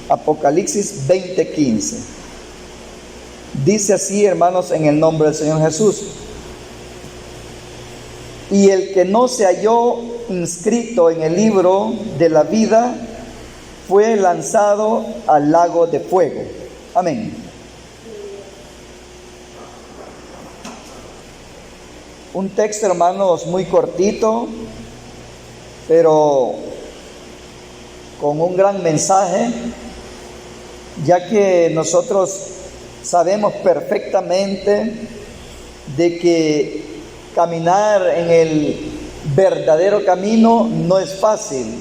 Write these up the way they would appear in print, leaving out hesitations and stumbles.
Apocalipsis 20:15. Dice así, hermanos, en el nombre del Señor Jesús: y el que no se halló inscrito en el libro de la vida fue lanzado al lago de fuego. Amén. Un texto, hermanos, muy cortito, pero con un gran mensaje, ya que nosotros sabemos perfectamente de que caminar en el verdadero camino no es fácil.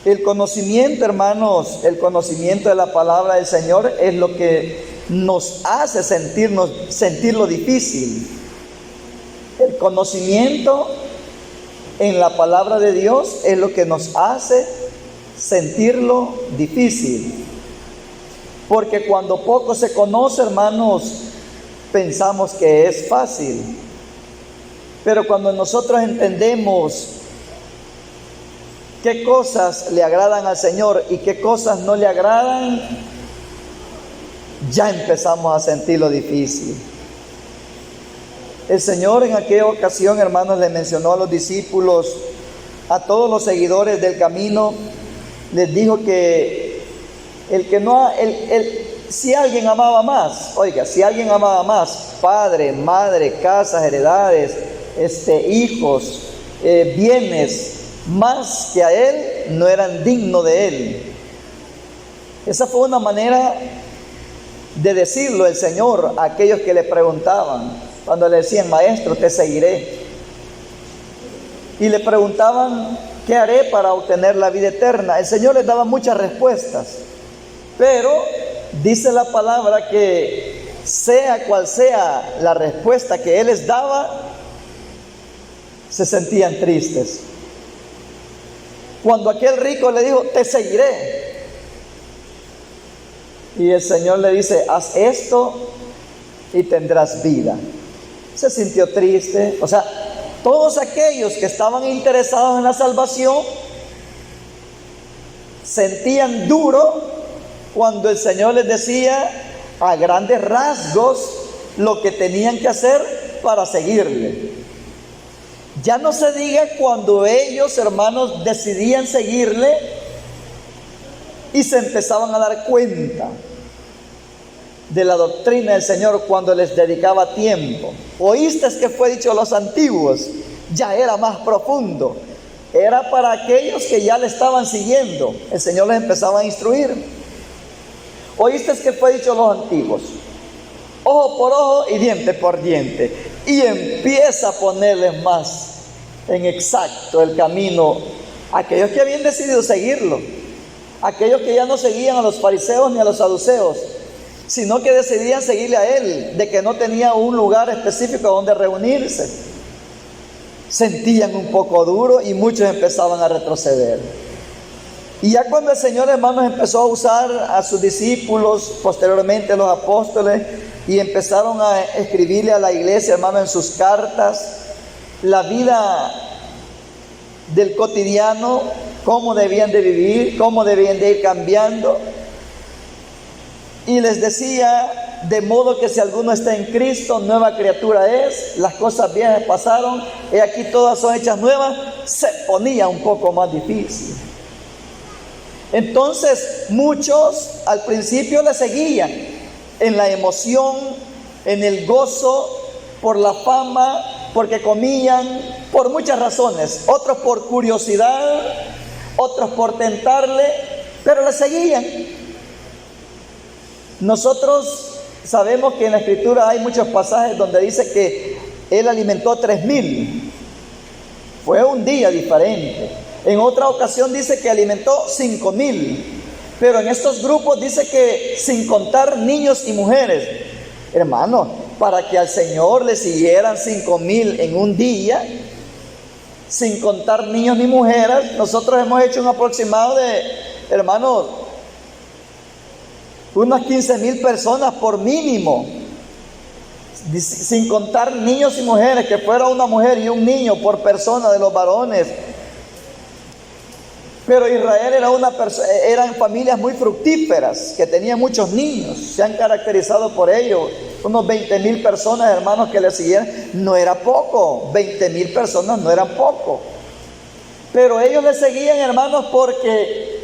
El conocimiento, hermanos, el conocimiento de la palabra del Señor es lo que nos hace sentir lo difícil. El conocimiento en la palabra de Dios es lo que nos hace sentirlo difícil. Porque cuando poco se conoce, hermanos, pensamos que es fácil. Pero cuando nosotros entendemos qué cosas le agradan al Señor y qué cosas no le agradan, ya empezamos a sentirlo difícil. El Señor en aquella ocasión, hermanos, le mencionó a los discípulos, a todos los seguidores del camino, les dijo que si alguien amaba más, si alguien amaba más, padre, madre, casas, heredades, hijos, bienes, más que a Él, no eran dignos de Él. Esa fue una manera de decirlo el Señor a aquellos que le preguntaban, cuando le decían: maestro, te seguiré. Y le preguntaban: ¿qué haré para obtener la vida eterna? El Señor les daba muchas respuestas, pero dice la palabra que sea cual sea la respuesta que Él les daba, se sentían tristes. Cuando aquel rico le dijo: te seguiré, y el Señor le dice: haz esto y tendrás vida, se sintió triste. Todos aquellos que estaban interesados en la salvación sentían duro cuando el Señor les decía a grandes rasgos lo que tenían que hacer para seguirle. Ya no se diga cuando ellos, hermanos, decidían seguirle y se empezaban a dar cuenta de la doctrina del Señor cuando les dedicaba tiempo. Oíste que fue dicho a los antiguos, ya era más profundo. Era para aquellos que ya le estaban siguiendo. El Señor les empezaba a instruir. Oíste que fue dicho a los antiguos, ojo por ojo y diente por diente. Y empieza a ponerles más en exacto el camino a aquellos que habían decidido seguirlo, aquellos que ya no seguían a los fariseos ni a los saduceos, sino que decidían seguirle a Él, de que no tenía un lugar específico donde reunirse. Sentían un poco duro y muchos empezaban a retroceder. Y ya cuando el Señor, hermanos, empezó a usar a sus discípulos, posteriormente a los apóstoles, y empezaron a escribirle a la iglesia, hermanos, en sus cartas, la vida del cotidiano, cómo debían de vivir, cómo debían de ir cambiando. Y les decía: de modo que si alguno está en Cristo, nueva criatura es, las cosas viejas pasaron, y aquí todas son hechas nuevas. Se ponía un poco más difícil. Entonces muchos al principio le seguían en la emoción, en el gozo, por la fama, porque comían, por muchas razones. Otros por curiosidad, otros por tentarle, pero le seguían. Nosotros sabemos que en la Escritura hay muchos pasajes donde dice que Él alimentó 3,000. Fue un día diferente. En otra ocasión dice que alimentó 5,000. Pero en estos grupos dice que sin contar niños y mujeres. Hermano, para que al Señor le siguieran 5,000 en un día, sin contar niños ni mujeres, nosotros hemos hecho un aproximado de, hermanos, unas 15,000 personas por mínimo, sin contar niños y mujeres, que fuera una mujer y un niño por persona de los varones. Pero Israel eran familias muy fructíferas, que tenían muchos niños, se han caracterizado por ello. Unos 20,000 personas, hermanos, que le siguieron, no era poco, 20,000 personas no eran poco. Pero ellos le seguían, hermanos, porque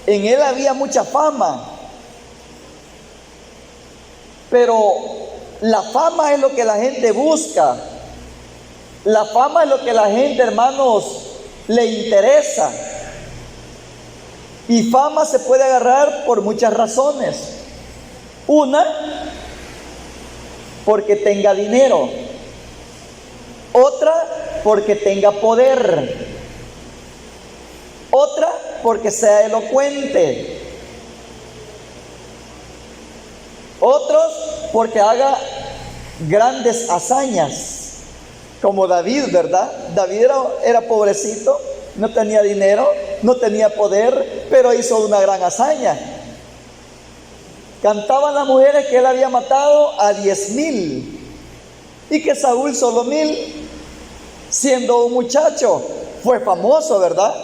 en él había mucha fama. Pero la fama es lo que la gente busca. La fama es lo que la gente, hermanos, le interesa. Y fama se puede agarrar por muchas razones. Una, porque tenga dinero. Otra, porque tenga poder. Otra, porque sea elocuente. Otros, porque haga grandes hazañas. Como David, ¿verdad? David era pobrecito, no tenía dinero, no tenía poder, pero hizo una gran hazaña. Cantaban las mujeres que él había matado a 10,000 y que Saúl solo 1,000. Siendo un muchacho, fue famoso, ¿verdad?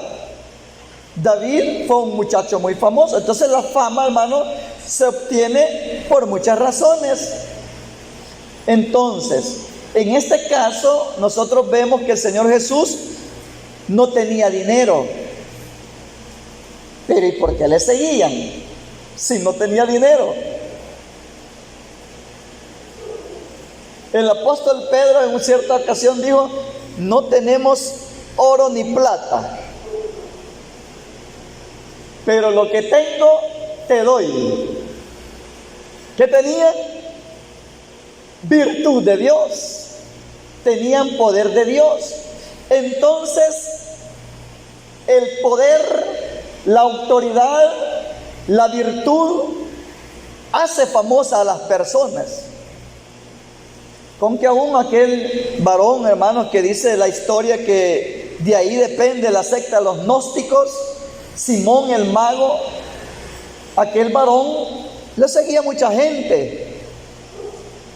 David fue un muchacho muy famoso. Entonces la fama, hermano, se obtiene por muchas razones. Entonces, en este caso, nosotros vemos que el Señor Jesús no tenía dinero. Pero ¿y por qué le seguían si no tenía dinero? El apóstol Pedro en una cierta ocasión dijo: no tenemos oro ni plata, pero lo que tengo te doy. ¿Qué tenía? Virtud de Dios. Tenían poder de Dios. Entonces, el poder, la autoridad, la virtud hace famosa a las personas. Con que aún aquel varón, hermanos, que dice la historia que de ahí depende la secta de los gnósticos, Simón el mago, aquel varón le seguía mucha gente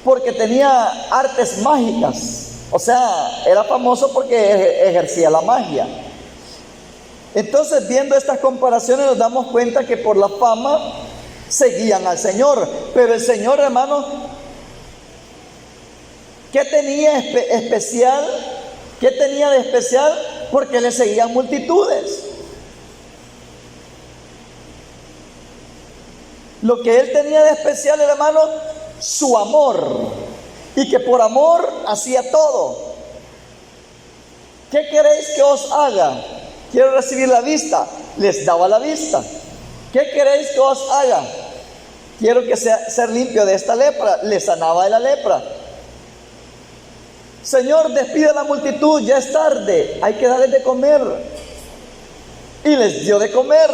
porque tenía artes mágicas. O sea, era famoso porque ejercía la magia. Entonces, viendo estas comparaciones, nos damos cuenta que por la fama seguían al Señor. Pero el Señor, hermano, ¿qué tenía especial? ¿Qué tenía de especial? Porque le seguían multitudes. Lo que él tenía de especial, hermano, su amor. Y que por amor hacía todo. ¿Qué queréis que os haga? Quiero recibir la vista. Les daba la vista. ¿Qué queréis que os haga? Quiero que ser limpio de esta lepra. Les sanaba de la lepra. Señor, despide a la multitud, ya es tarde, hay que darles de comer. Y les dio de comer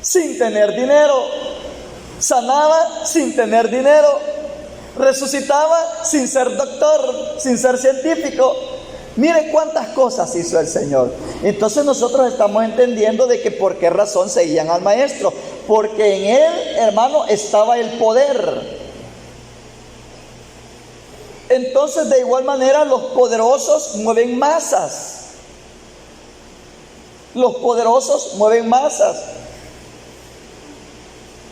sin tener dinero. Sanaba sin tener dinero. Resucitaba sin ser doctor, sin ser científico. Miren cuántas cosas hizo el Señor. Entonces nosotros estamos entendiendo de que por qué razón seguían al Maestro. Porque en él, hermano, estaba el poder. Entonces, de igual manera, los poderosos mueven masas. Los poderosos mueven masas.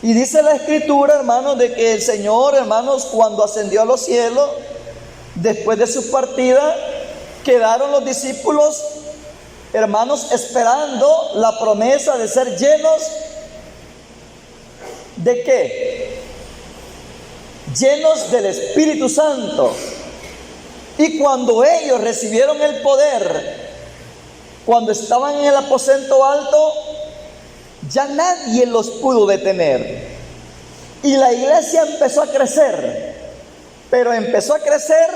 Y dice la Escritura, hermanos, de que el Señor, hermanos, cuando ascendió a los cielos, después de su partida, quedaron los discípulos, hermanos, esperando la promesa de ser llenos ¿de qué? Llenos del Espíritu Santo. Y cuando ellos recibieron el poder, cuando estaban en el aposento alto, ya nadie los pudo detener. Y la iglesia empezó a crecer, pero empezó a crecer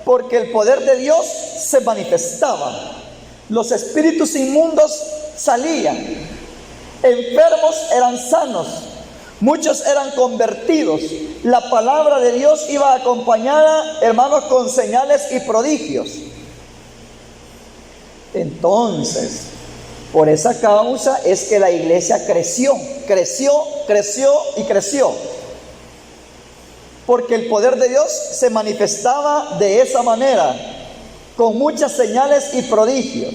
porque el poder de Dios se manifestaba. Los espíritus inmundos salían, enfermos eran sanos, muchos eran convertidos. La palabra de Dios iba acompañada, hermanos, con señales y prodigios. Entonces, por esa causa es que la iglesia creció y creció. Porque el poder de Dios se manifestaba de esa manera, con muchas señales y prodigios.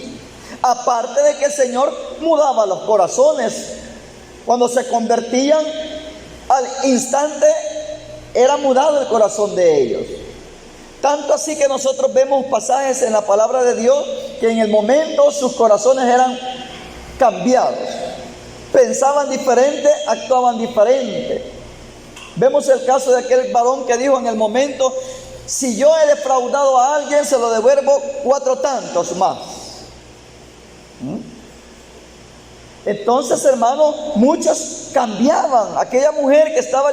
Aparte de que el Señor mudaba los corazones. Cuando se convertían, al instante era mudado el corazón de ellos. Tanto así que nosotros vemos pasajes en la palabra de Dios que en el momento sus corazones eran cambiados. Pensaban diferente, actuaban diferente. Vemos el caso de aquel varón que dijo en el momento: si yo he defraudado a alguien, se lo devuelvo 4 tantos más. Entonces, hermano, muchos cambiaban. Aquella mujer que estaba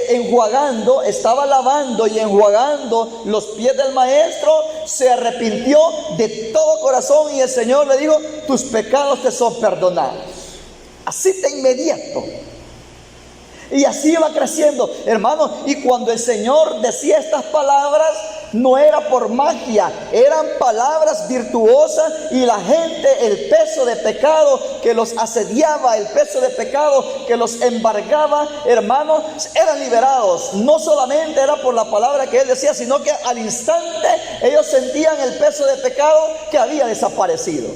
enjuagando, estaba lavando y enjuagando los pies del maestro, se arrepintió de todo corazón y el Señor le dijo: tus pecados te son perdonados. Así de inmediato. Y así iba creciendo, hermano. Y cuando el Señor decía estas palabras, no era por magia, eran palabras virtuosas. Y la gente, el peso de pecado que los asediaba, el peso de pecado que los embargaba, hermanos, eran liberados. No solamente era por la palabra que él decía, sino que al instante ellos sentían el peso de pecado que había desaparecido.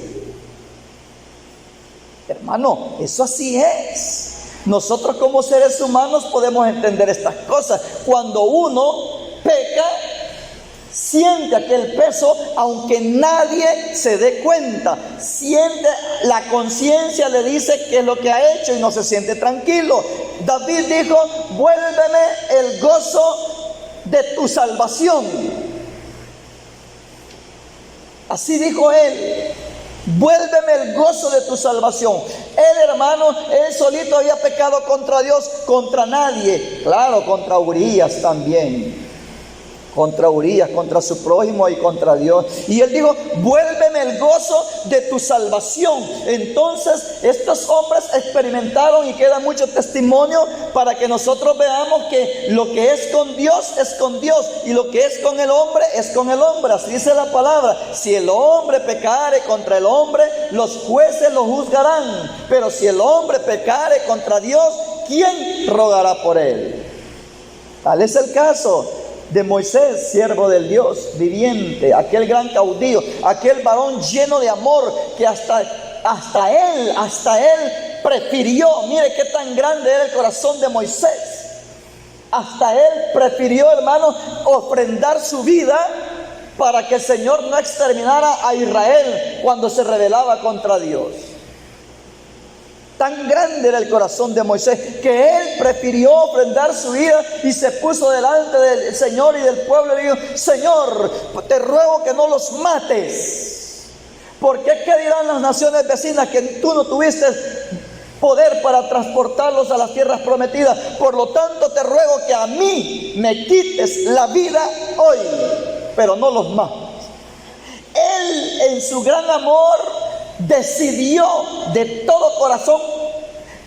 Hermano, eso así es. Nosotros como seres humanos podemos entender estas cosas. Cuando uno peca, siente aquel peso, aunque nadie se dé cuenta. Siente, la conciencia le dice qué es lo que ha hecho y no se siente tranquilo. David dijo: vuélveme el gozo de tu salvación. Así dijo él: vuélveme el gozo de tu salvación. Él, hermano, él solito había pecado contra Dios, contra nadie. Claro, contra Urías también. Contra Urías, contra su prójimo y contra Dios. Y él dijo: vuélveme el gozo de tu salvación. Entonces estos hombres experimentaron, y queda mucho testimonio para que nosotros veamos que lo que es con Dios es con Dios, y lo que es con el hombre es con el hombre. Así dice la palabra: si el hombre pecare contra el hombre, los jueces lo juzgarán. Pero si el hombre pecare contra Dios, ¿quién rogará por él? Tal es el caso de Moisés, siervo del Dios viviente, aquel gran caudillo, aquel varón lleno de amor que hasta él prefirió. Mire qué tan grande era el corazón de Moisés. Hasta él prefirió, hermano, ofrendar su vida para que el Señor no exterminara a Israel cuando se rebelaba contra Dios. Tan grande era el corazón de Moisés que él prefirió ofrendar su vida y se puso delante del Señor y del pueblo y le dijo: Señor, te ruego que no los mates, porque ¿qué dirán las naciones vecinas? Que tú no tuviste poder para transportarlos a las tierras prometidas. Por lo tanto, te ruego que a mí me quites la vida hoy, pero no los mates. Él, en su gran amor, decidió de todo corazón,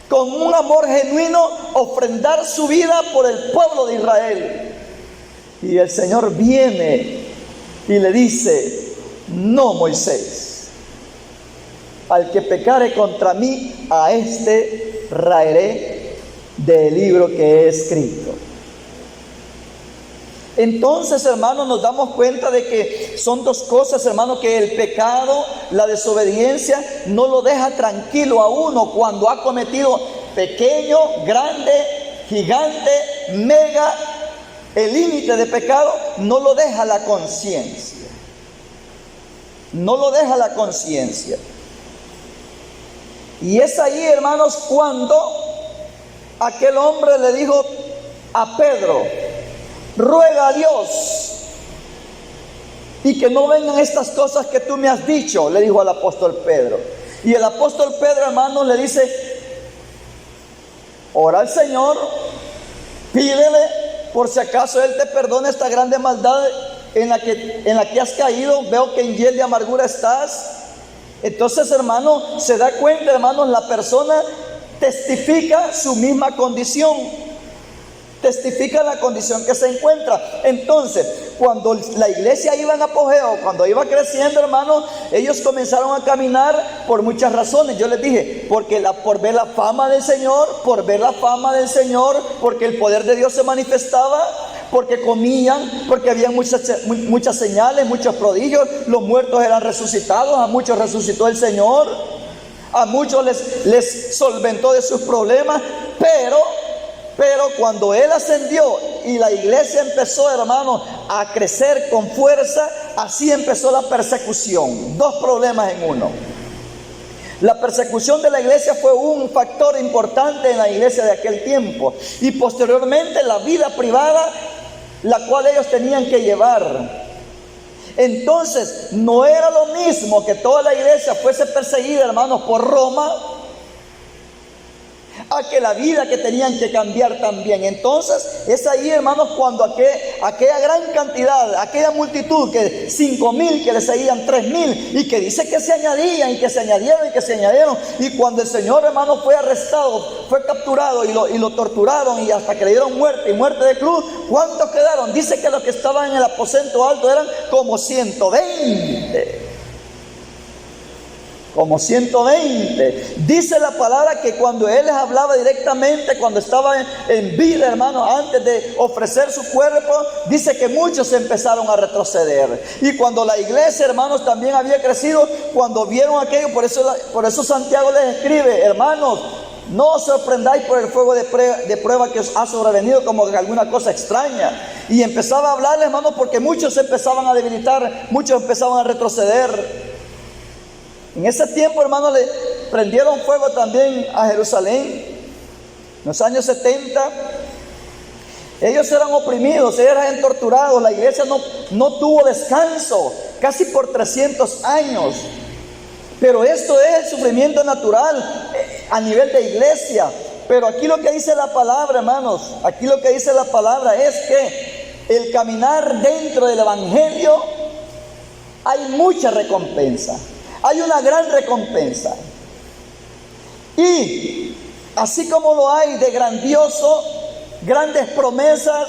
con un amor genuino, ofrendar su vida por el pueblo de Israel. Y el Señor viene y le dice: no, Moisés, al que pecare contra mí, a este raeré del libro que he escrito. Entonces, hermanos, nos damos cuenta de que son dos cosas, hermanos, que el pecado, la desobediencia, no lo deja tranquilo a uno cuando ha cometido pequeño, grande, gigante, mega, el límite de pecado. No lo deja la conciencia. No lo deja la conciencia. Y es ahí, hermanos, cuando aquel hombre le dijo a Pedro: ruega a Dios y que no vengan estas cosas que tú me has dicho, le dijo al apóstol Pedro. Y el apóstol Pedro, hermanos, le dice: ora al Señor, pídele por si acaso Él te perdona esta grande maldad en la que has caído. Veo que en hiel de amargura estás. Entonces, hermano, se da cuenta, hermanos, la persona testifica su misma condición. Testifica la condición que se encuentra. Entonces, cuando la iglesia iba en apogeo, cuando iba creciendo, hermano, ellos comenzaron a caminar por muchas razones. Yo les dije, por ver la fama del Señor, porque el poder de Dios se manifestaba, porque comían, porque había muchas señales, muchos prodigios. Los muertos eran resucitados, a muchos resucitó el Señor, a muchos les solventó de sus problemas, pero cuando Él ascendió y la iglesia empezó, hermanos, a crecer con fuerza, así empezó la persecución. Dos problemas en uno. La persecución de la iglesia fue un factor importante en la iglesia de aquel tiempo, y posteriormente la vida privada, la cual ellos tenían que llevar. Entonces, no era lo mismo que toda la iglesia fuese perseguida, hermanos, por Roma, a que la vida que tenían que cambiar también. Entonces es ahí, hermanos, cuando aquella gran cantidad, aquella multitud, que 5,000 que le seguían, 3,000, y que dice que se añadían y que se añadieron y que se añadieron, y cuando el Señor, hermanos, fue arrestado, fue capturado y lo torturaron, y hasta que le dieron muerte y muerte de cruz, ¿cuántos quedaron? Dice que los que estaban en el aposento alto eran como 120. Como 120. Dice la palabra que cuando Él les hablaba directamente, cuando estaba en vida, hermano, antes de ofrecer su cuerpo, dice que muchos empezaron a retroceder. Y cuando la iglesia, hermanos, también había crecido, cuando vieron aquello, por eso Santiago les escribe: hermanos, no os sorprendáis por el fuego de prueba que os ha sobrevenido como de alguna cosa extraña. Y empezaba a hablarles, hermanos, porque muchos se empezaban a debilitar, muchos empezaban a retroceder. En ese tiempo, hermanos, le prendieron fuego también a Jerusalén. En los años 70, ellos eran oprimidos, ellos eran torturados. La iglesia no tuvo descanso, casi por 300 años. Pero esto es el sufrimiento natural a nivel de iglesia. Pero aquí lo que dice la palabra, hermanos, aquí lo que dice la palabra es que el caminar dentro del evangelio hay mucha recompensa. Hay una gran recompensa. Y así como lo hay de grandioso, grandes promesas,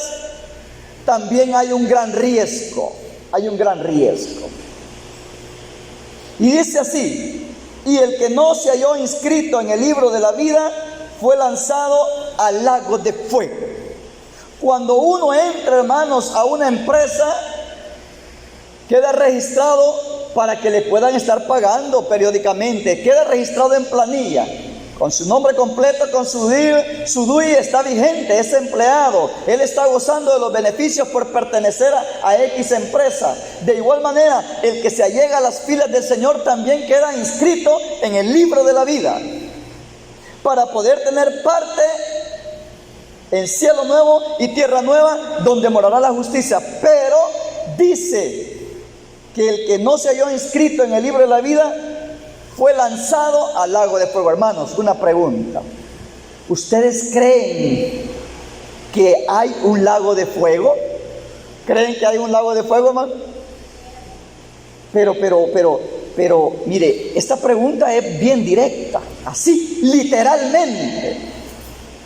también hay un gran riesgo. Hay un gran riesgo. Y dice así: y el que no se halló inscrito en el libro de la vida fue lanzado al lago de fuego. Cuando uno entra, hermanos, a una empresa, queda registrado para que le puedan estar pagando periódicamente. Queda registrado en planilla, con su nombre completo, con su DUI está vigente, es empleado. Él está gozando de los beneficios por pertenecer a X empresa. De igual manera, el que se allega a las filas del Señor también queda inscrito en el libro de la vida, para poder tener parte en cielo nuevo y tierra nueva, donde morará la justicia. Pero dice que el que no se halló inscrito en el libro de la vida fue lanzado al lago de fuego. Hermanos, una pregunta: ¿ustedes creen que hay un lago de fuego? ¿Creen que hay un lago de fuego, hermano? Pero, mire, esta pregunta es bien directa, así, literalmente.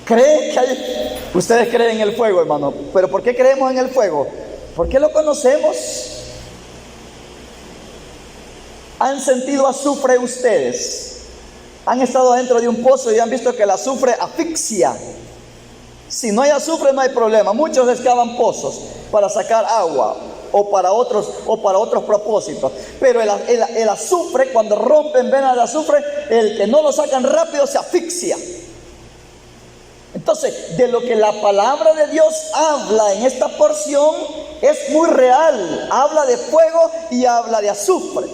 ¿Creen que hay? Ustedes creen en el fuego, hermano. ¿Pero por qué creemos en el fuego? ¿Por qué lo conocemos? ¿Han sentido azufre ustedes? ¿Han estado dentro de un pozo y han visto que el azufre asfixia? Si no hay azufre, no hay problema. Muchos excavan pozos para sacar agua o para otros propósitos. Pero el azufre, cuando rompen venas de azufre, el que no lo sacan rápido se asfixia. Entonces, de lo que la palabra de Dios habla en esta porción es muy real. Habla de fuego y habla de azufre.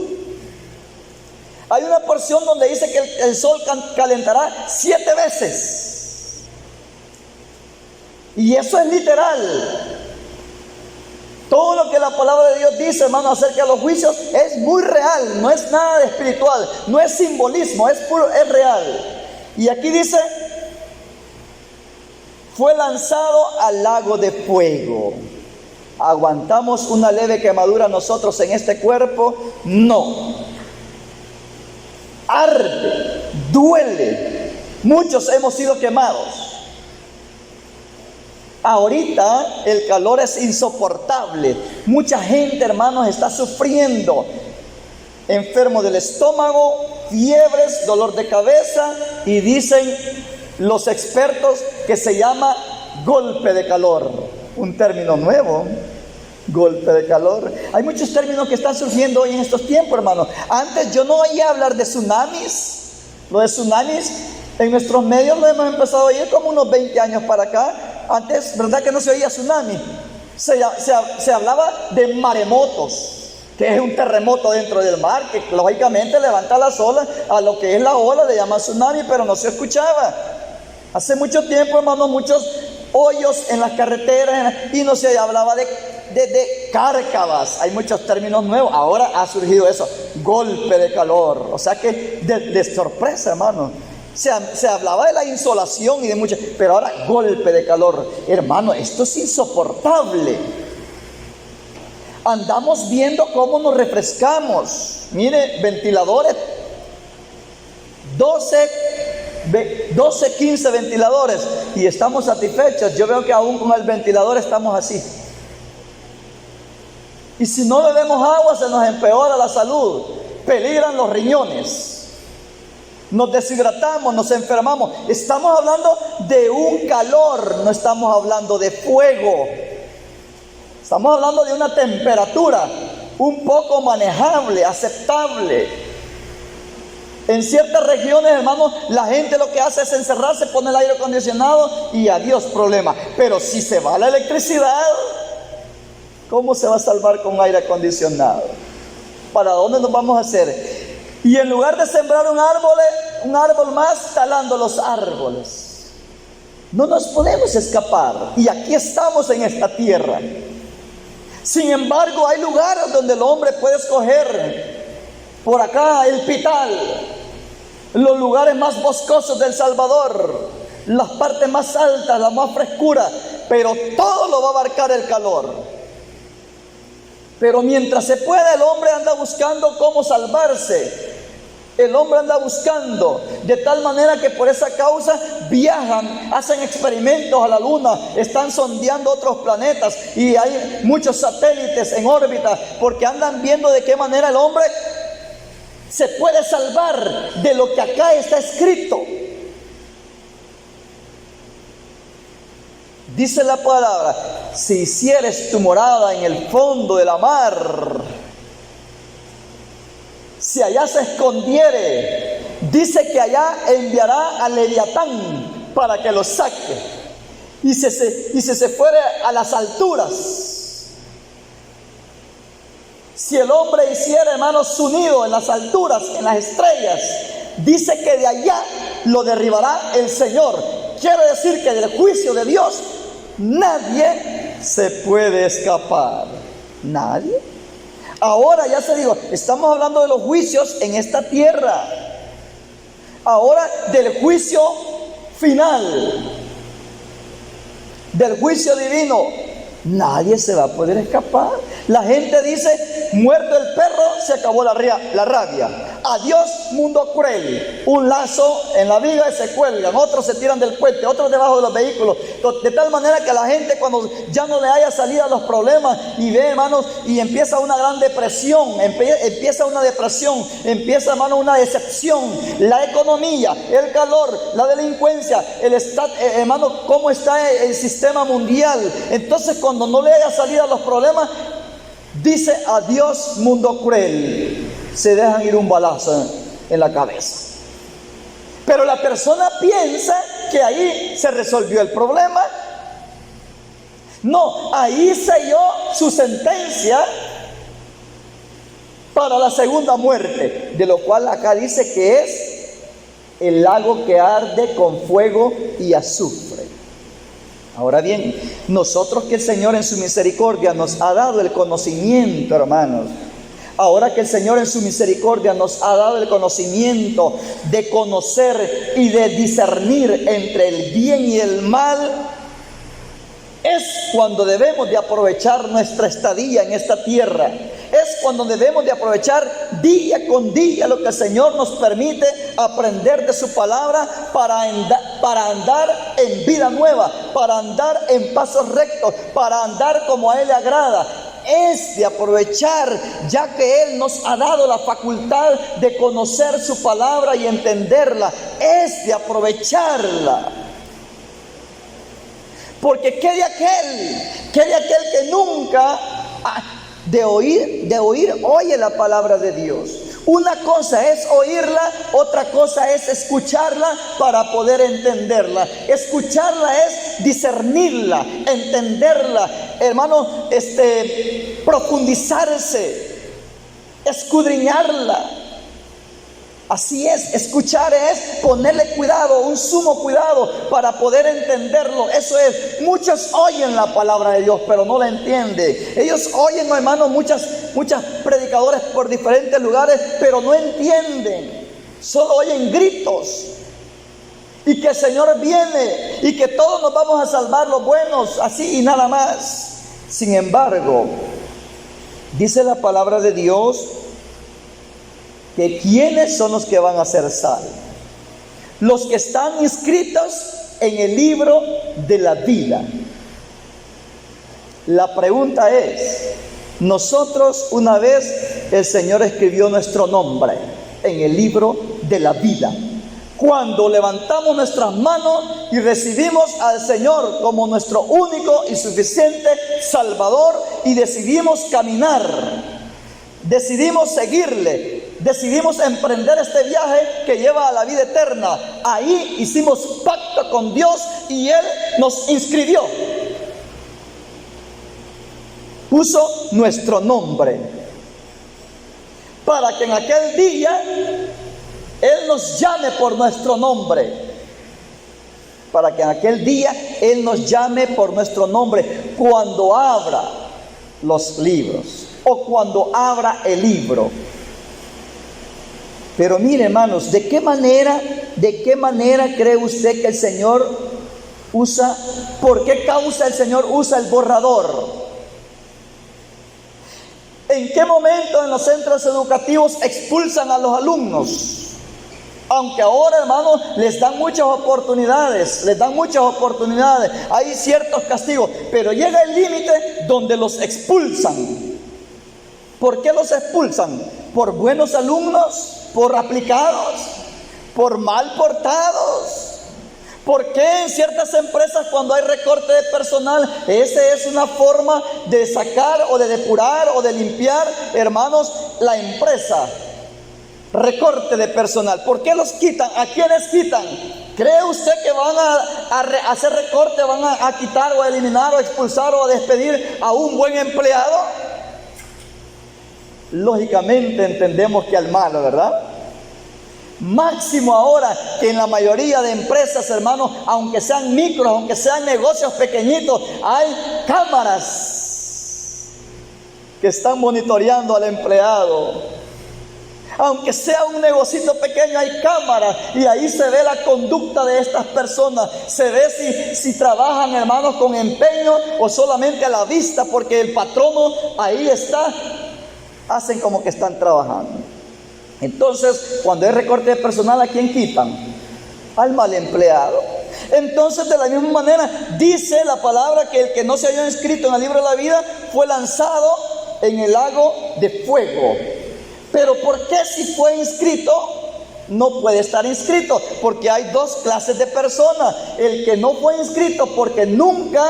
Hay una porción donde dice que el sol calentará 7 veces. Y eso es literal. Todo lo que la palabra de Dios dice, hermano, acerca de los juicios es muy real. No es nada de espiritual, no es simbolismo, es real. Y aquí dice: fue lanzado al lago de fuego. ¿Aguantamos una leve quemadura nosotros en este cuerpo? No. Arde, duele. Muchos hemos sido quemados. Ahorita el calor es insoportable. Mucha gente, hermanos, está sufriendo. Enfermo del estómago, fiebres, dolor de cabeza, y dicen los expertos que se llama golpe de calor. un término nuevo, golpe de calor. Hay muchos términos que están surgiendo hoy en estos tiempos, hermanos. Antes yo no oía hablar de tsunamis. Lo de tsunamis en nuestros medios lo hemos empezado a oír como unos 20 años para acá. Antes, ¿verdad que no se oía tsunami? Se hablaba de maremotos, que es un terremoto dentro del mar, que lógicamente levanta las olas. A lo que es la ola le llaman tsunami, pero no se escuchaba. Hace mucho tiempo, hermanos, muchos hoyos en las carreteras, y no se hablaba de cárcavas. Hay muchos términos nuevos. Ahora ha surgido eso, golpe de calor. O sea que de sorpresa, hermano. Se hablaba de la insolación y de muchas, pero ahora golpe de calor. Hermano, esto es insoportable. Andamos viendo cómo nos refrescamos. Mire, ventiladores, 12, 15 ventiladores, y estamos satisfechos. Yo veo que aún con el ventilador estamos así. Y si no bebemos agua, se nos empeora la salud, peligran los riñones, nos deshidratamos, nos enfermamos. Estamos hablando de un calor, no estamos hablando de fuego. Estamos hablando de una temperatura un poco manejable, aceptable. En ciertas regiones, hermanos, la gente lo que hace es encerrarse, pone el aire acondicionado y adiós problema. Pero si se va la electricidad, ¿cómo se va a salvar con aire acondicionado? ¿Para dónde nos vamos a hacer? Y en lugar de sembrar un árbol más, talando los árboles. No nos podemos escapar. Y aquí estamos en esta tierra. Sin embargo, hay lugares donde el hombre puede escoger. Por acá, el Pital, los lugares más boscosos del Salvador, las partes más altas, la más frescura, pero todo lo va a abarcar el calor. Pero mientras se pueda, el hombre anda buscando cómo salvarse. El hombre anda buscando, de tal manera que por esa causa viajan, hacen experimentos a la luna, están sondeando otros planetas, y hay muchos satélites en órbita, porque andan viendo de qué manera el hombre se puede salvar de lo que acá está escrito. Dice la palabra: si hicieres tu morada en el fondo de la mar, si allá se escondiere, dice que allá enviará a Leviatán para que lo saque. Y si se fuere a las alturas, si el hombre hiciera, hermanos, su nido en las alturas, en las estrellas, dice que de allá lo derribará el Señor. Quiere decir que del juicio de Dios nadie se puede escapar. Nadie. Ahora ya se digo, estamos hablando de los juicios en esta tierra. Ahora del juicio final, del juicio divino, nadie se va a poder escapar. La gente dice: muerto el perro, se acabó la rabia. Adiós, mundo cruel. Un lazo en la viga y se cuelgan. Otros se tiran del puente, otros debajo de los vehículos. De tal manera que la gente, cuando ya no le haya salida a los problemas, y ve, hermanos, y empieza una gran depresión, empieza una depresión, empieza, hermanos, una decepción. La economía, el calor, la delincuencia, hermanos, cómo está el sistema mundial. Entonces, cuando no le haya salida a los problemas, dice: adiós, mundo cruel. Se dejan ir un balazo en la cabeza. Pero la persona piensa que ahí se resolvió el problema. No, ahí selló su sentencia para la segunda muerte, de lo cual acá dice que es el lago que arde con fuego y azufre. Ahora bien, nosotros, que el Señor en su misericordia nos ha dado el conocimiento, hermanos, ahora que el Señor en su misericordia nos ha dado el conocimiento de conocer y de discernir entre el bien y el mal, es cuando debemos de aprovechar nuestra estadía en esta tierra. Es cuando debemos de aprovechar día con día lo que el Señor nos permite aprender de su palabra para andar en vida nueva, para andar en pasos rectos, para andar como a Él le agrada. Es de aprovechar, ya que Él nos ha dado la facultad de conocer su palabra y entenderla. Es de aprovecharla. Porque ¿qué de aquel que nunca de oír oye la palabra de Dios? Una cosa es oírla, otra cosa es escucharla para poder entenderla. Escucharla es discernirla, entenderla, hermano, profundizarse, escudriñarla. Así es, escuchar es ponerle cuidado, un sumo cuidado para poder entenderlo. Eso es, muchos oyen la palabra de Dios, pero no la entienden. Ellos oyen, hermanos, muchas predicadores por diferentes lugares, pero no entienden. Solo oyen gritos. Y que el Señor viene y que todos nos vamos a salvar, los buenos, así y nada más. Sin embargo, dice la palabra de Dios que ¿quiénes son los que van a ser salvos? Los que están inscritos en el libro de la vida. La pregunta es, nosotros una vez el Señor escribió nuestro nombre en el libro de la vida. Cuando levantamos nuestras manos y recibimos al Señor como nuestro único y suficiente Salvador y decidimos caminar, decidimos seguirle, decidimos emprender este viaje que lleva a la vida eterna. Ahí hicimos pacto con Dios y Él nos inscribió. Puso nuestro nombre para que en aquel día Él nos llame por nuestro nombre. Para que en aquel día Él nos llame por nuestro nombre cuando abra los libros o cuando abra el libro. Pero mire, hermanos, ¿de qué manera cree usted que el Señor usa? ¿Por qué causa el Señor usa el borrador? ¿En qué momento en los centros educativos expulsan a los alumnos? Aunque ahora, hermanos, les dan muchas oportunidades, hay ciertos castigos, pero llega el límite donde los expulsan. ¿Por qué los expulsan? ¿Por buenos alumnos? ¿Por aplicados? ¿Por mal portados? ¿Por qué en ciertas empresas cuando hay recorte de personal, esa es una forma de sacar o de depurar o de limpiar, hermanos, la empresa? Recorte de personal. ¿Por qué los quitan? ¿A quiénes quitan? ¿Cree usted que van a hacer recorte, van a quitar o a eliminar o a expulsar o a despedir a un buen empleado? Lógicamente entendemos que al malo, ¿verdad? Máximo ahora que en la mayoría de empresas, hermanos, aunque sean micros, aunque sean negocios pequeñitos, hay cámaras que están monitoreando al empleado. Aunque sea un negocito pequeño, hay cámaras y ahí se ve la conducta de estas personas. Se ve si trabajan, hermanos, con empeño o solamente a la vista, porque el patrono ahí está. Hacen como que están trabajando. Entonces, cuando hay recorte de personal, ¿a quién quitan? Al mal empleado. Entonces, de la misma manera, dice la palabra que el que no se haya inscrito en el libro de la vida fue lanzado en el lago de fuego. Pero ¿por qué si fue inscrito no puede estar inscrito? Porque hay dos clases de personas. El que no fue inscrito porque nunca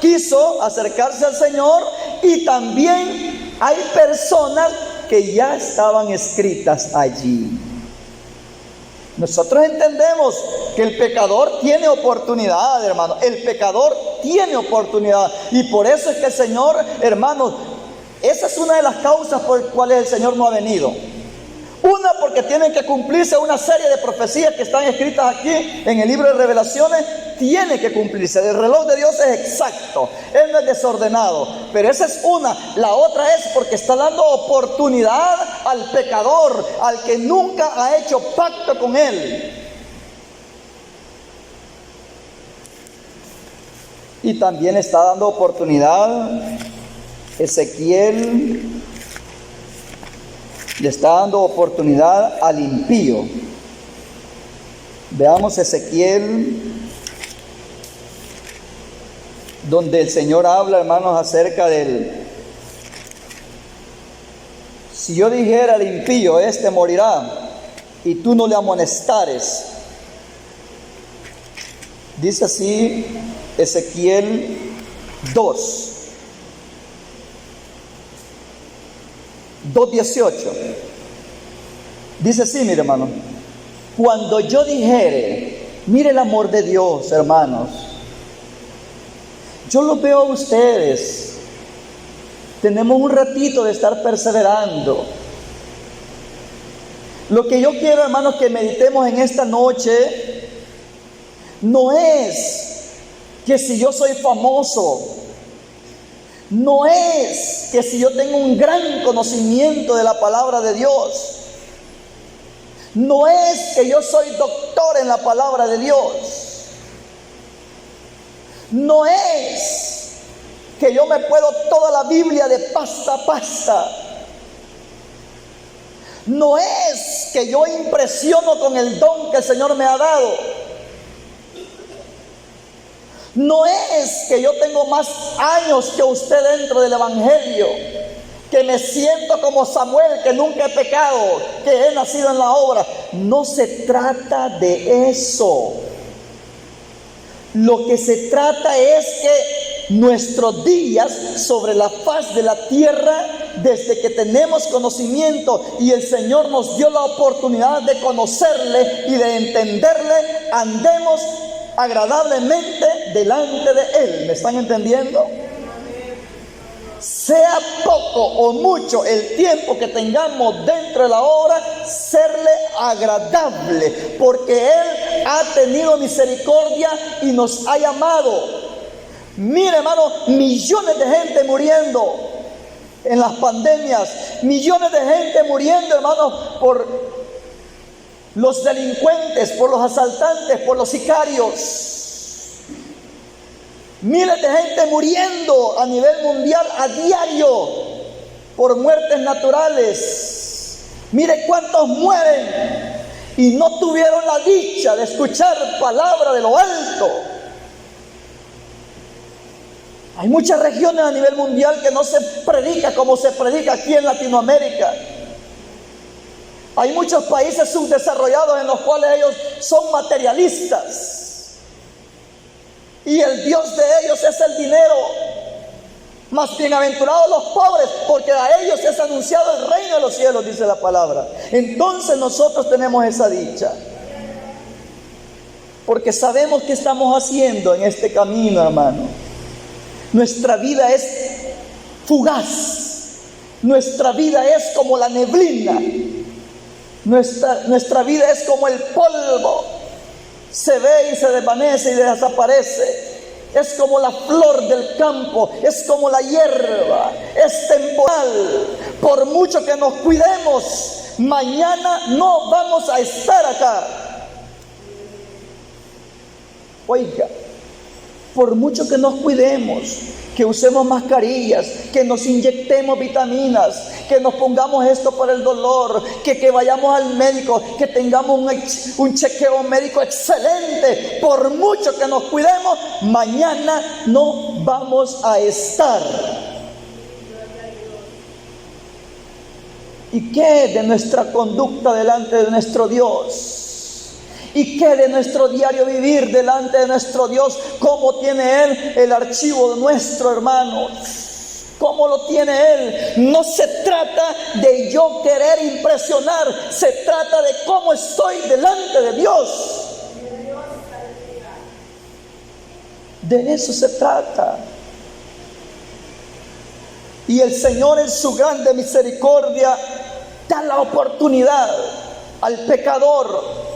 quiso acercarse al Señor, y también hay personas que ya estaban escritas allí. Nosotros entendemos que el pecador tiene oportunidad, hermano. El pecador tiene oportunidad. Y por eso es que el Señor, hermanos, esa es una de las causas por las cuales el Señor no ha venido. Una, porque tienen que cumplirse una serie de profecías que están escritas aquí en el libro de Revelaciones. Tiene que cumplirse. El reloj de Dios es exacto, Él no es desordenado. Pero esa es una. La otra es porque está dando oportunidad al pecador, al que nunca ha hecho pacto con Él. Y también está dando oportunidad Ezequiel. Le está dando oportunidad al impío. Veamos Ezequiel, donde el Señor habla, hermanos, acerca del... Si yo dijera al impío, este morirá, y tú no le amonestares. Dice así Ezequiel 2:18. Dice así, mire hermano: cuando yo dijere, mire el amor de Dios, hermanos, yo los veo a ustedes, tenemos un ratito de estar perseverando. Lo que yo quiero, hermanos, que meditemos en esta noche, no es que si yo soy famoso, no es que si yo tengo un gran conocimiento de la palabra de Dios, no es que yo soy doctor en la palabra de Dios, no es que yo me puedo toda la Biblia de pasta a pasta, no es que yo impresiono con el don que el Señor me ha dado, no es que yo tengo más años que usted dentro del Evangelio, que me siento como Samuel, que nunca he pecado, que he nacido en la obra. No se trata de eso. Lo que se trata es que nuestros días sobre la faz de la tierra, desde que tenemos conocimiento y el Señor nos dio la oportunidad de conocerle y de entenderle, andemos agradablemente delante de Él. ¿Me están entendiendo? Sea poco o mucho el tiempo que tengamos dentro de la obra, serle agradable, porque Él ha tenido misericordia y nos ha llamado. Mire, hermano, millones de gente muriendo en las pandemias, millones de gente muriendo, hermano, por los delincuentes, por los asaltantes, por los sicarios. Miles de gente muriendo a nivel mundial a diario por muertes naturales. Mire cuántos mueren y no tuvieron la dicha de escuchar palabra de lo alto. Hay muchas regiones a nivel mundial que no se predica como se predica aquí en Latinoamérica. Hay muchos países subdesarrollados en los cuales ellos son materialistas. Y el Dios de ellos es el dinero. Más bienaventurados los pobres, porque a ellos es anunciado el reino de los cielos, dice la palabra. Entonces nosotros tenemos esa dicha, porque sabemos qué estamos haciendo en este camino, hermano. Nuestra vida es fugaz. Nuestra vida es como la neblina. Nuestra vida es como el polvo. Se ve y se desvanece y desaparece. Es como la flor del campo, es como la hierba, es temporal. Por mucho que nos cuidemos, mañana no vamos a estar acá. Oiga, por mucho que nos cuidemos, que usemos mascarillas, que nos inyectemos vitaminas, que nos pongamos esto para el dolor, que vayamos al médico, que tengamos un chequeo médico excelente, por mucho que nos cuidemos, mañana no vamos a estar. ¿Y qué de nuestra conducta delante de nuestro Dios? ¿Y qué de nuestro diario vivir delante de nuestro Dios? ¿Cómo tiene Él el archivo nuestro, hermano? ¿Cómo lo tiene Él? No se trata de yo querer impresionar, se trata de cómo estoy delante de Dios. De eso se trata. Y el Señor en su grande misericordia da la oportunidad al pecador.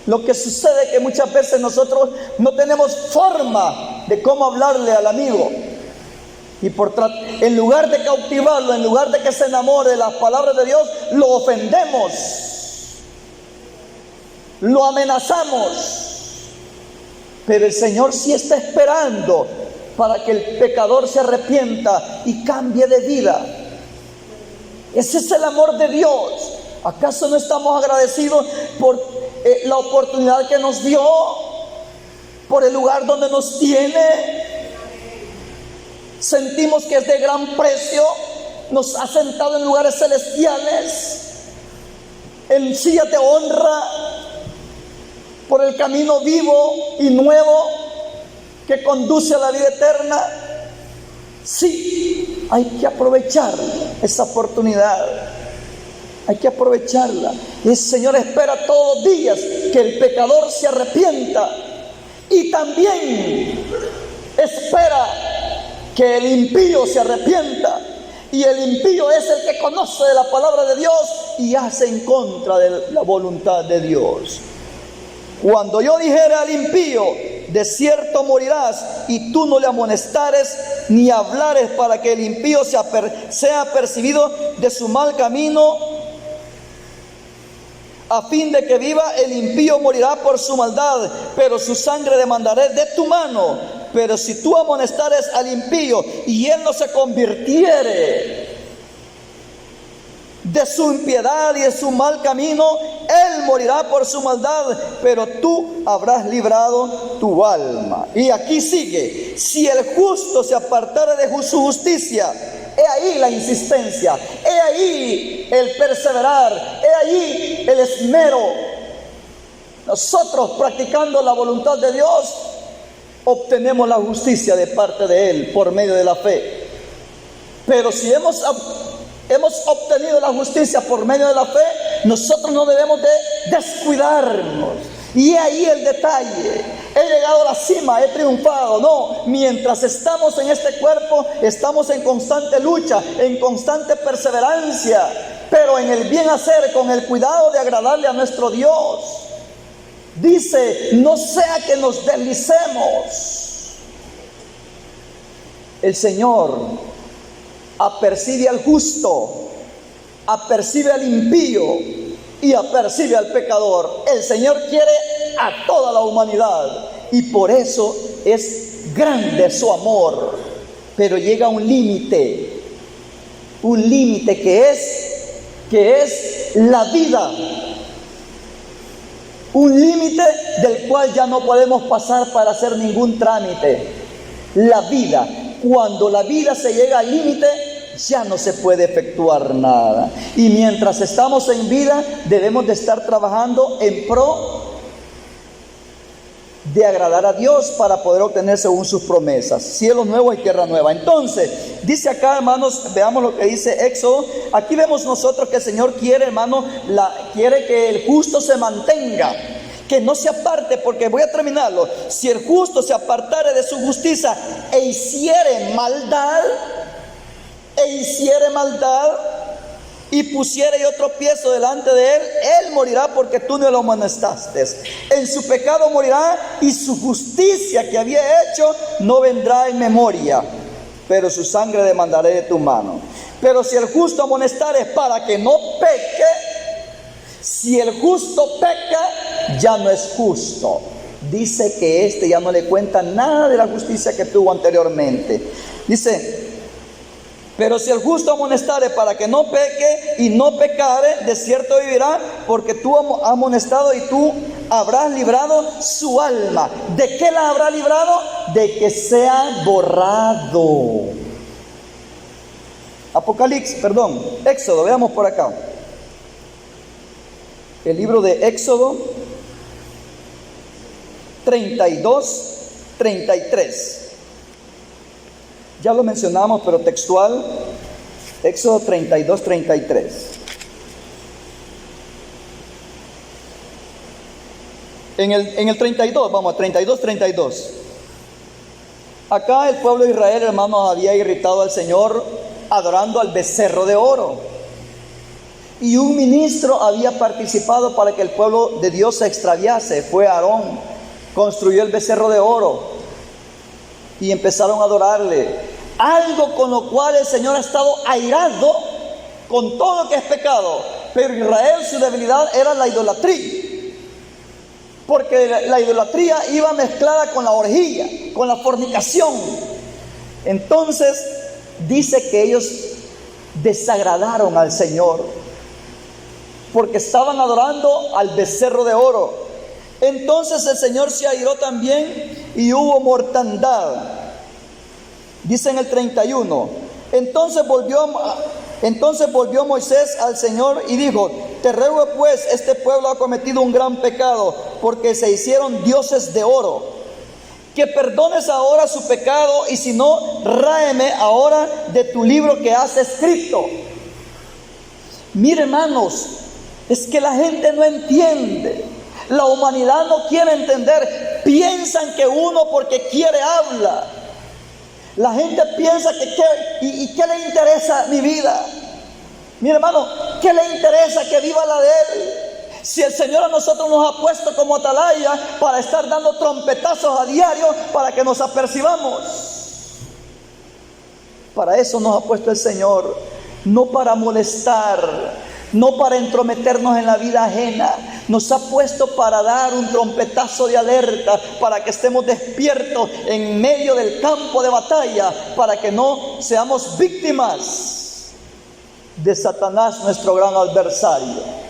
Lo que sucede es que muchas veces nosotros no tenemos forma de cómo hablarle al amigo. Y en lugar de cautivarlo, en lugar de que se enamore de las palabras de Dios, lo ofendemos, lo amenazamos. Pero el Señor sí está esperando para que el pecador se arrepienta y cambie de vida. Ese es el amor de Dios. ¿Acaso no estamos agradecidos por la oportunidad que nos dio, por el lugar donde nos tiene? Sentimos que es de gran precio, nos ha sentado en lugares celestiales, en sillas de honra, por el camino vivo y nuevo que conduce a la vida eterna. Sí, hay que aprovechar esa oportunidad. Hay que aprovecharla. Y el Señor espera todos los días que el pecador se arrepienta. Y también espera que el impío se arrepienta. Y el impío es el que conoce de la palabra de Dios y hace en contra de la voluntad de Dios. Cuando yo dijera al impío, de cierto morirás, y tú no le amonestares ni hablares para que el impío sea apercibido de su mal camino, a fin de que viva, el impío morirá por su maldad, pero su sangre demandaré de tu mano. Pero si tú amonestares al impío y él no se convirtiere de su impiedad y de su mal camino, él morirá por su maldad, pero tú habrás librado tu alma. Y aquí sigue: si el justo se apartare de su justicia. He ahí la insistencia, he ahí el perseverar, he ahí el esmero. Nosotros, practicando la voluntad de Dios, obtenemos la justicia de parte de Él por medio de la fe. Pero si hemos obtenido la justicia por medio de la fe, nosotros no debemos de descuidarnos. Y ahí el detalle: he llegado a la cima, he triunfado. No, mientras estamos en este cuerpo, estamos en constante lucha, en constante perseverancia, pero en el bien hacer, con el cuidado de agradarle a nuestro Dios. Dice: no sea que nos deslicemos. El Señor apercibe al justo, apercibe al impío y apercibe al pecador. El Señor quiere a toda la humanidad, y por eso es grande su amor. Pero llega un límite que es la vida, un límite del cual ya no podemos pasar para hacer ningún trámite. La vida, cuando la vida se llega al límite, ya no se puede efectuar nada. Y mientras estamos en vida, debemos de estar trabajando en pro de agradar a Dios para poder obtener según sus promesas, cielos nuevos y tierra nueva. Entonces, dice acá, hermanos, veamos lo que dice Éxodo. Aquí vemos nosotros que el Señor quiere, hermanos, quiere que el justo se mantenga, que no se aparte, porque voy a terminarlo. Si el justo se apartare de su justicia e hiciere maldad, y pusiere otro tropiezo delante de él, él morirá porque tú no lo amonestaste. En su pecado morirá, y su justicia que había hecho no vendrá en memoria, pero su sangre demandaré de tu mano. Pero si el justo amonestare para que no peque, si el justo peca, ya no es justo. Dice que ya no le cuenta nada de la justicia que tuvo anteriormente. Dice: pero si el justo amonestare para que no peque y no pecare, de cierto vivirá, porque tú has amonestado y tú habrás librado su alma. ¿De qué la habrá librado? De que sea borrado. Éxodo, veamos por acá. El libro de Éxodo 32, 33. Ya lo mencionamos, pero textual, Éxodo 32, 33. En el 32, vamos a 32, 32. Acá el pueblo de Israel, hermanos, había irritado al Señor adorando al becerro de oro. Y un ministro había participado para que el pueblo de Dios se extraviase. Fue Aarón, construyó el becerro de oro y empezaron a adorarle. Algo con lo cual el Señor ha estado airado con todo lo que es pecado. Pero Israel, su debilidad era la idolatría, porque la idolatría iba mezclada con la orgía, con la fornicación. Entonces dice que ellos desagradaron al Señor porque estaban adorando al becerro de oro. Entonces el Señor se airó también y hubo mortandad. Dice en el 31: entonces volvió Moisés al Señor y dijo: te ruego pues, este pueblo ha cometido un gran pecado, porque se hicieron dioses de oro que perdones ahora su pecado, y si no, ráeme ahora de tu libro que has escrito. Mire, hermanos, es que la gente no entiende. La humanidad no quiere entender. Piensan que uno porque quiere habla. La gente piensa que ¿qué le interesa mi vida? Mi hermano, ¿qué le interesa que viva la de él? Si el Señor a nosotros nos ha puesto como atalaya para estar dando trompetazos a diario para que nos apercibamos. Para eso nos ha puesto el Señor, no para molestar, no para entrometernos en la vida ajena. Nos ha puesto para dar un trompetazo de alerta, para que estemos despiertos en medio del campo de batalla, para que no seamos víctimas de Satanás, nuestro gran adversario.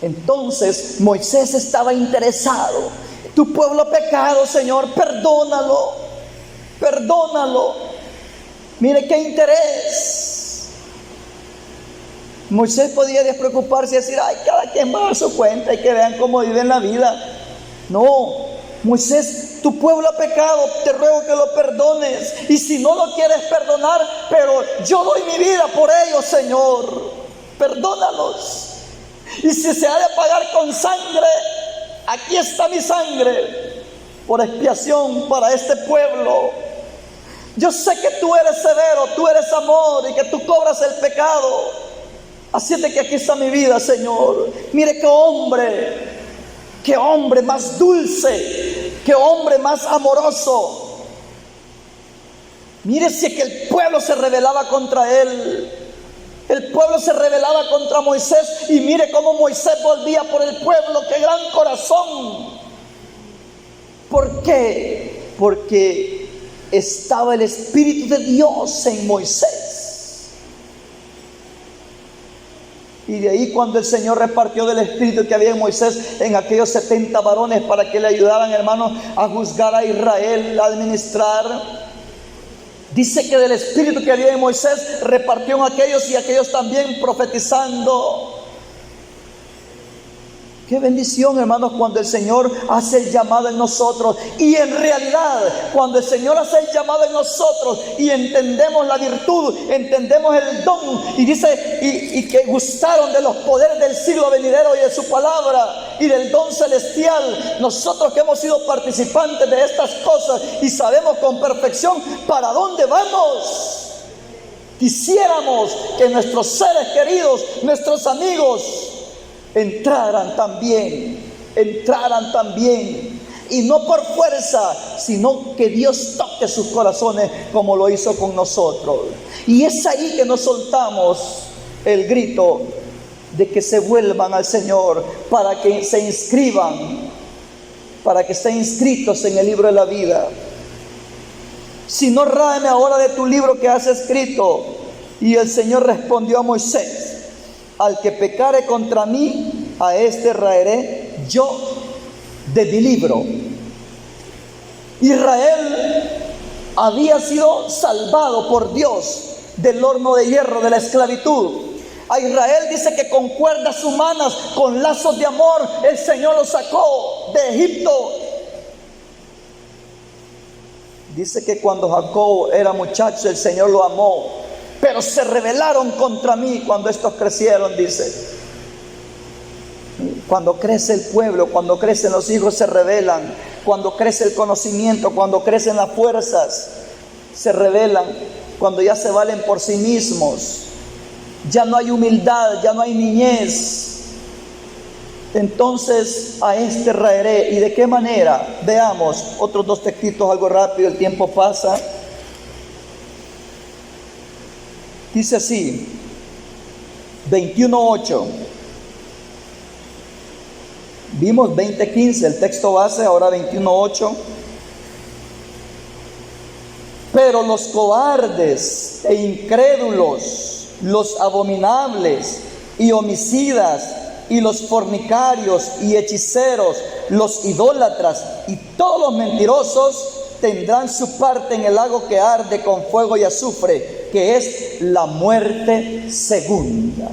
Entonces Moisés estaba interesado. Tu pueblo ha pecado, Señor, perdónalo, perdónalo. Mire qué interés. Moisés podía despreocuparse y decir, ay, cada quien va a su cuenta y que vean cómo viven la vida. No, Moisés, tu pueblo ha pecado, te ruego que lo perdones. Y si no lo quieres perdonar, pero yo doy mi vida por ellos, Señor, perdónalos. Y si se ha de pagar con sangre, aquí está mi sangre por expiación para este pueblo. Yo sé que tú eres severo, tú eres amor y que tú cobras el pecado. Así es de que aquí está mi vida, Señor. Mire qué hombre más dulce, qué hombre más amoroso. Mire si es que el pueblo se rebelaba contra él. El pueblo se rebelaba contra Moisés y mire cómo Moisés volvía por el pueblo. ¡Qué gran corazón! ¿Por qué? Porque estaba el Espíritu de Dios en Moisés. Y de ahí cuando el Señor repartió del Espíritu que había en Moisés en aquellos 70 varones para que le ayudaran, hermanos, a juzgar a Israel, a administrar. Dice que del Espíritu que había en Moisés repartió en aquellos y aquellos también profetizando. Qué bendición, hermanos, cuando el Señor hace el llamado en nosotros. Y en realidad, cuando el Señor hace el llamado en nosotros y entendemos la virtud, entendemos el don, y dice, y que gustaron de los poderes del siglo venidero y de su palabra y del don celestial, nosotros que hemos sido participantes de estas cosas y sabemos con perfección para dónde vamos, quisiéramos que nuestros seres queridos, nuestros amigos, entraran también, y no por fuerza, sino que Dios toque sus corazones como lo hizo con nosotros. Y es ahí que nos soltamos el grito de que se vuelvan al Señor, para que se inscriban, para que estén inscritos en el libro de la vida. Si no, ráeme ahora de tu libro que has escrito. Y el Señor respondió a Moisés, al que pecare contra mí, a este raeré yo de mi libro. Israel había sido salvado por Dios del horno de hierro, de la esclavitud. A Israel dice que con cuerdas humanas, con lazos de amor, el Señor lo sacó de Egipto. Dice que cuando Jacob era muchacho, el Señor lo amó. Pero se rebelaron contra mí cuando estos crecieron, dice. Cuando crece el pueblo, cuando crecen los hijos, se rebelan. Cuando crece el conocimiento, cuando crecen las fuerzas, se rebelan. Cuando ya se valen por sí mismos, ya no hay humildad, ya no hay niñez. Entonces a este raeré. ¿Y de qué manera? Veamos otros dos textitos, algo rápido, el tiempo pasa. Dice así, 21:8. Vimos 20:15, el texto base, ahora 21:8. Pero los cobardes e incrédulos, los abominables y homicidas, y los fornicarios y hechiceros, los idólatras y todos los mentirosos tendrán su parte en el lago que arde con fuego y azufre, que es la muerte segunda.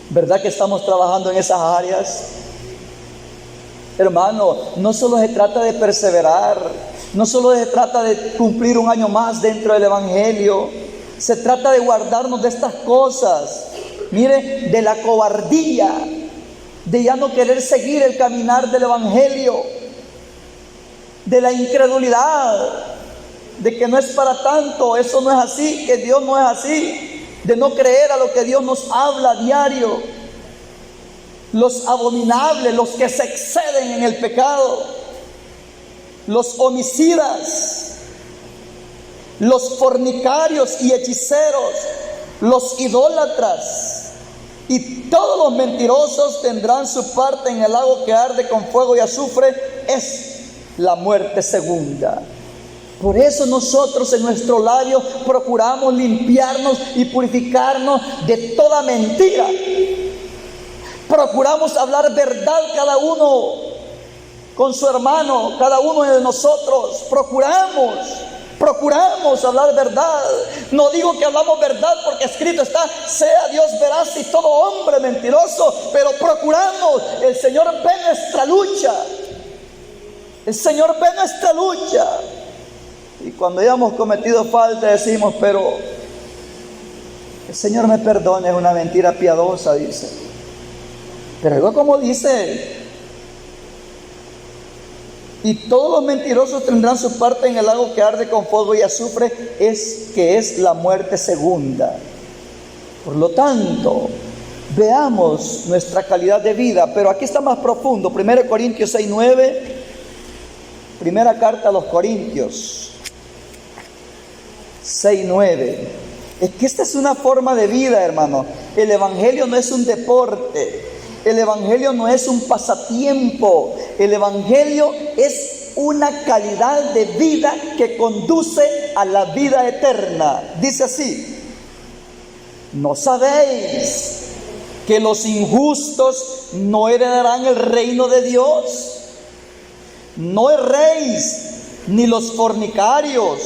¿Verdad que estamos trabajando en esas áreas? Hermano, no solo se trata de perseverar, no solo se trata de cumplir un año más dentro del Evangelio, se trata de guardarnos de estas cosas. Mire, de la cobardía, de ya no querer seguir el caminar del Evangelio, de la incredulidad, de que no es para tanto, eso no es así, que Dios no es así, de no creer a lo que Dios nos habla a diario. Los abominables, los que se exceden en el pecado, los homicidas, los fornicarios y hechiceros, los idólatras y todos los mentirosos tendrán su parte en el lago que arde con fuego y azufre, es la muerte segunda. Por eso nosotros en nuestro labio procuramos limpiarnos y purificarnos de toda mentira. Procuramos hablar verdad cada uno con su hermano, cada uno de nosotros. Procuramos hablar verdad. No digo que hablamos verdad porque escrito está, sea Dios veraz y todo hombre mentiroso, pero procuramos. El Señor ve nuestra lucha. El Señor ve nuestra lucha. Y cuando ya hemos cometido falta decimos, pero el Señor me perdone, es una mentira piadosa, dice. Pero luego como dice, y todos los mentirosos tendrán su parte en el lago que arde con fuego y azufre, es la muerte segunda. Por lo tanto, veamos nuestra calidad de vida, pero aquí está más profundo. 1 Corintios 6:9, primera carta a los Corintios 6:9. Es que esta es una forma de vida, hermano. El Evangelio no es un deporte. El Evangelio no es un pasatiempo. El Evangelio es una calidad de vida que conduce a la vida eterna. Dice así: ¿no sabéis que los injustos no heredarán el reino de Dios? No erréis, ni los fornicarios,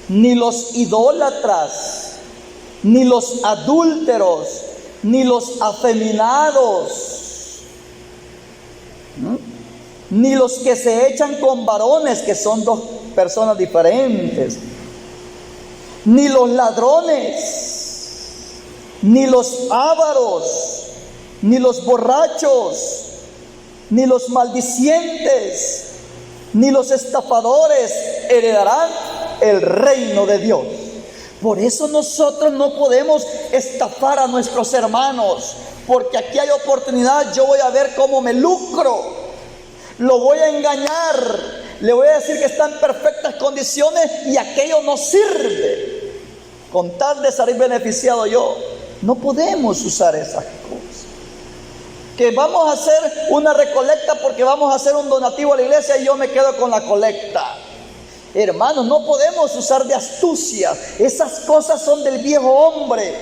ni los idólatras, ni los adúlteros, ni los afeminados, ni los que se echan con varones, que son dos personas diferentes, ni los ladrones, ni los ávaros, ni los borrachos, ni los maldicientes, ni los estafadores heredarán el reino de Dios. Por eso nosotros no podemos estafar a nuestros hermanos, porque aquí hay oportunidad. Yo voy a ver cómo me lucro, lo voy a engañar, le voy a decir que está en perfectas condiciones y aquello no sirve, con tal de salir beneficiado yo. No podemos usar esas cosas. Que vamos a hacer una recolecta porque vamos a hacer un donativo a la iglesia y yo me quedo con la colecta. Hermanos, no podemos usar de astucia. Esas cosas son del viejo hombre.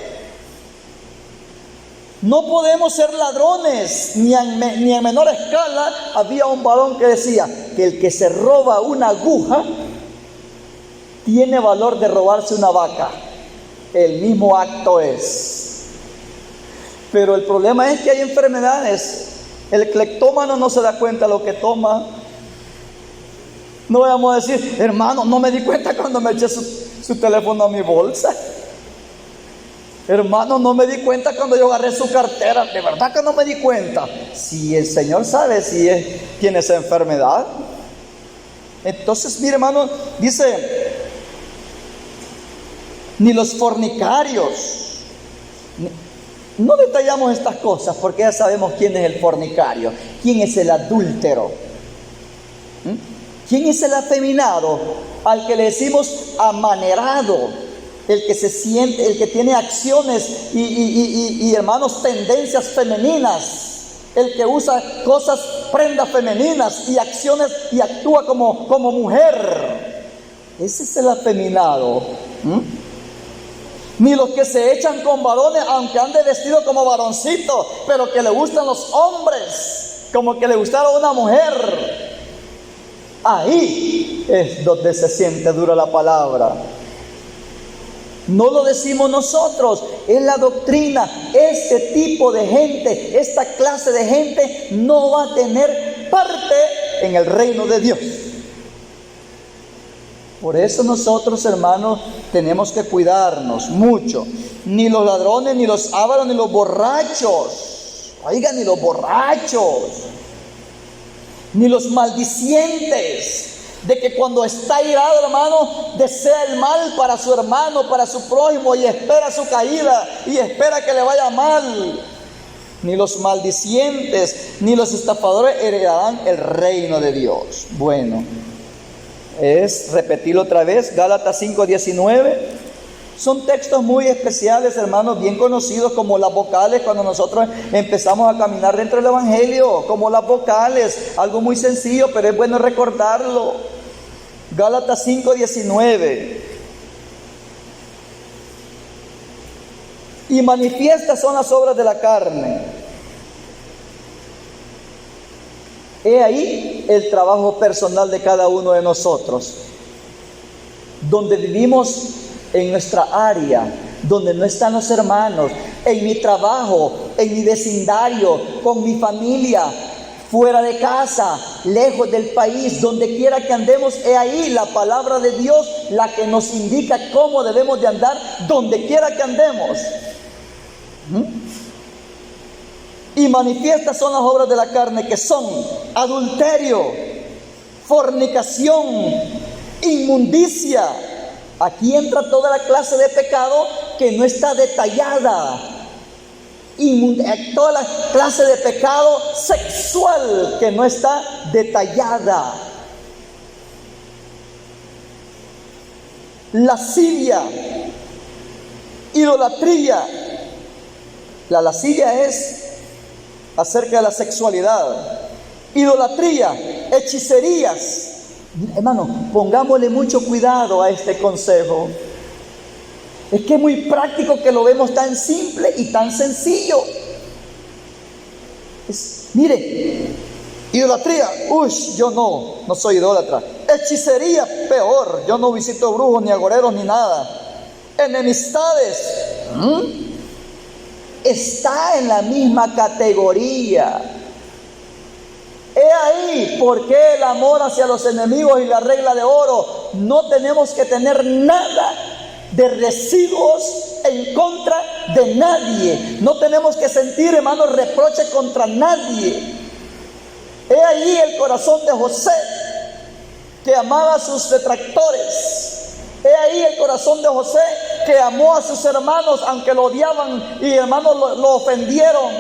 No podemos ser ladrones, ni en menor escala. Había un varón que decía que el que se roba una aguja tiene valor de robarse una vaca. El mismo acto es. Pero el problema es que hay enfermedades. El cleptómano no se da cuenta de lo que toma. No vamos a decir, hermano, no me di cuenta cuando me eché su teléfono a mi bolsa. Hermano, no me di cuenta cuando yo agarré su cartera. De verdad que no me di cuenta. Si el Señor sabe si tiene esa enfermedad. Entonces, mire, hermano, dice, ni los fornicarios. No detallamos estas cosas porque ya sabemos quién es el fornicario, quién es el adúltero, quién es el afeminado, al que le decimos amanerado, el que se siente, el que tiene acciones y hermanos, tendencias femeninas, el que usa cosas, prendas femeninas y acciones y actúa como mujer. Ese es el afeminado. Ni los que se echan con varones, aunque ande vestido como varoncito, pero que le gustan los hombres, como que le gustara una mujer. Ahí es donde se siente dura la palabra. No lo decimos nosotros, es la doctrina. Este tipo de gente, esta clase de gente no va a tener parte en el reino de Dios. Por eso nosotros, hermanos, tenemos que cuidarnos mucho. Ni los ladrones, ni los ávaros, ni los borrachos. Oigan, ni los borrachos, ni los maldicientes, de que cuando está irado, hermano, desea el mal para su hermano, para su prójimo, y espera su caída, y espera que le vaya mal. Ni los maldicientes, ni los estafadores heredarán el reino de Dios. Bueno, es repetirlo otra vez, Gálatas 5:19. Son textos muy especiales, hermanos, bien conocidos como las vocales cuando nosotros empezamos a caminar dentro del Evangelio, como las vocales, algo muy sencillo, pero es bueno recordarlo. Gálatas 5:19. Y manifiestas son las obras de la carne. He ahí el trabajo personal de cada uno de nosotros, donde vivimos en nuestra área, donde no están los hermanos, en mi trabajo, en mi vecindario, con mi familia, fuera de casa, lejos del país, donde quiera que andemos, he ahí la palabra de Dios, la que nos indica cómo debemos de andar, donde quiera que andemos. Y manifiestas son las obras de la carne, que son adulterio, fornicación, inmundicia. Aquí entra toda la clase de pecado que no está detallada. Toda la clase de pecado sexual que no está detallada. Lascivia, idolatría. La lascivia es acerca de la sexualidad. Idolatría, hechicerías. Hermano, pongámosle mucho cuidado a este consejo. Es que es muy práctico, que lo vemos tan simple y tan sencillo. Mire, idolatría, yo no soy idólatra. Hechicería, peor, yo no visito brujos, ni agoreros, ni nada. Enemistades, está en la misma categoría. He ahí por qué el amor hacia los enemigos y la regla de oro. No tenemos que tener nada de residuos en contra de nadie. No tenemos que sentir, hermanos, reproche contra nadie. He ahí el corazón de José, que amaba a sus detractores. He ahí el corazón de José, que amó a sus hermanos, aunque lo odiaban y hermanos lo ofendieron.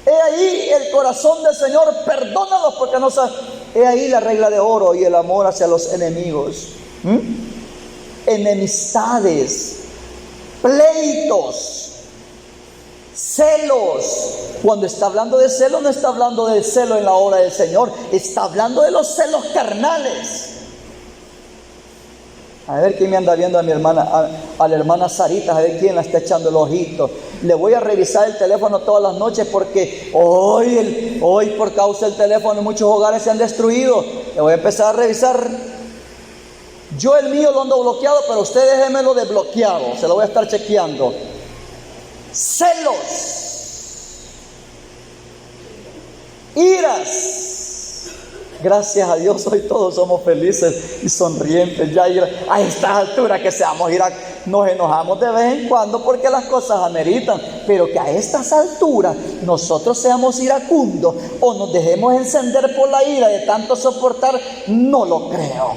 He ahí el corazón del Señor, perdónalos porque no saben. He ahí la regla de oro y el amor hacia los enemigos. Enemistades, pleitos, celos. Cuando está hablando de celo, no está hablando del celo en la obra del Señor, está hablando de los celos carnales. A ver quién me anda viendo a mi hermana, a la hermana Sarita, a ver quién la está echando el ojito. Le voy a revisar el teléfono todas las noches porque hoy por causa del teléfono muchos hogares se han destruido. Le voy a empezar a revisar. Yo el mío lo ando bloqueado, pero usted déjemelo desbloqueado. Se lo voy a estar chequeando. Celos, iras. Gracias a Dios hoy todos somos felices y sonrientes. Ya a esta altura que seamos nos enojamos de vez en cuando porque las cosas ameritan, pero que a estas alturas nosotros seamos iracundos o nos dejemos encender por la ira de tanto soportar, no lo creo.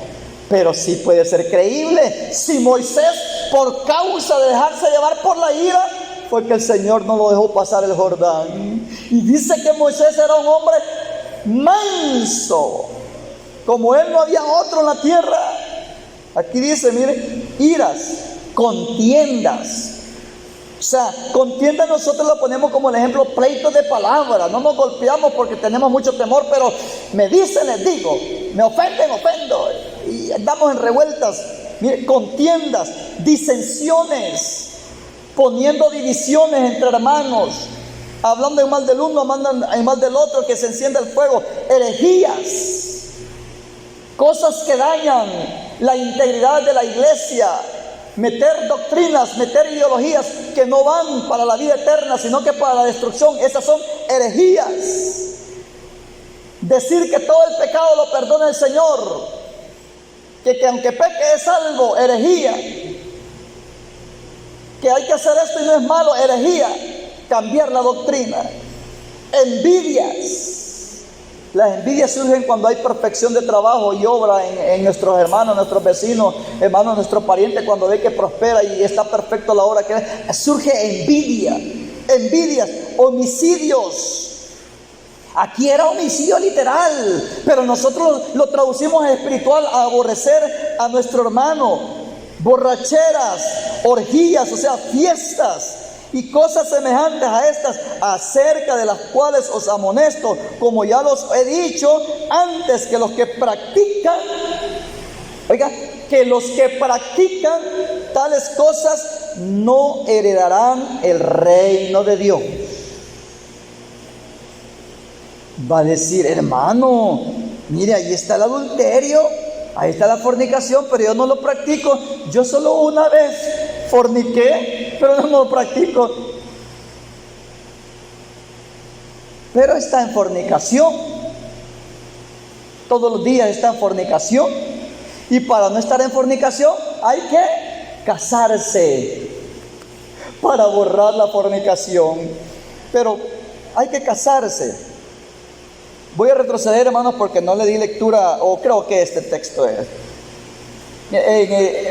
Pero sí puede ser creíble. Si Moisés, por causa de dejarse llevar por la ira, fue que el Señor no lo dejó pasar el Jordán. Y dice que Moisés era un hombre manso, como él no había otro en la tierra. Aquí dice, mire, iras, contiendas. O sea, contienda nosotros lo ponemos como el ejemplo, pleitos de palabras. No nos golpeamos porque tenemos mucho temor, pero me dicen, les digo, me ofenden, ofendo, y andamos en revueltas. Mire, contiendas, disensiones, poniendo divisiones entre hermanos, hablando en mal del uno, hablando en mal del otro, que se encienda el fuego. Herejías, cosas que dañan la integridad de la iglesia, meter doctrinas, meter ideologías que no van para la vida eterna, sino que para la destrucción. Esas son herejías. Decir que todo el pecado lo perdona el Señor, que aunque peque es salvo, herejía. Que hay que hacer esto y no es malo, herejía. Cambiar la doctrina. Envidias. Las envidias surgen cuando hay perfección de trabajo y obra en nuestros hermanos, nuestros vecinos, hermanos, nuestros parientes, cuando ve que prospera y está perfecto la obra que es. Surge envidia, envidias, homicidios. Aquí era homicidio literal, pero nosotros lo traducimos a espiritual, a aborrecer a nuestro hermano. Borracheras, orgías, o sea, fiestas y cosas semejantes a estas, acerca de las cuales os amonesto, como ya los he dicho antes, que los que practican, oiga, que los que practican tales cosas no heredarán el reino de Dios. Va a decir, hermano, mire, ahí está el adulterio, ahí está la fornicación, pero yo no lo practico. Yo solo una vez forniqué, pero no lo practico. Pero está en fornicación. Todos los días está en fornicación. Y para no estar en fornicación hay que casarse para borrar la fornicación. Pero hay que casarse. Voy a retroceder, hermanos, porque no le di lectura, o creo que este texto es.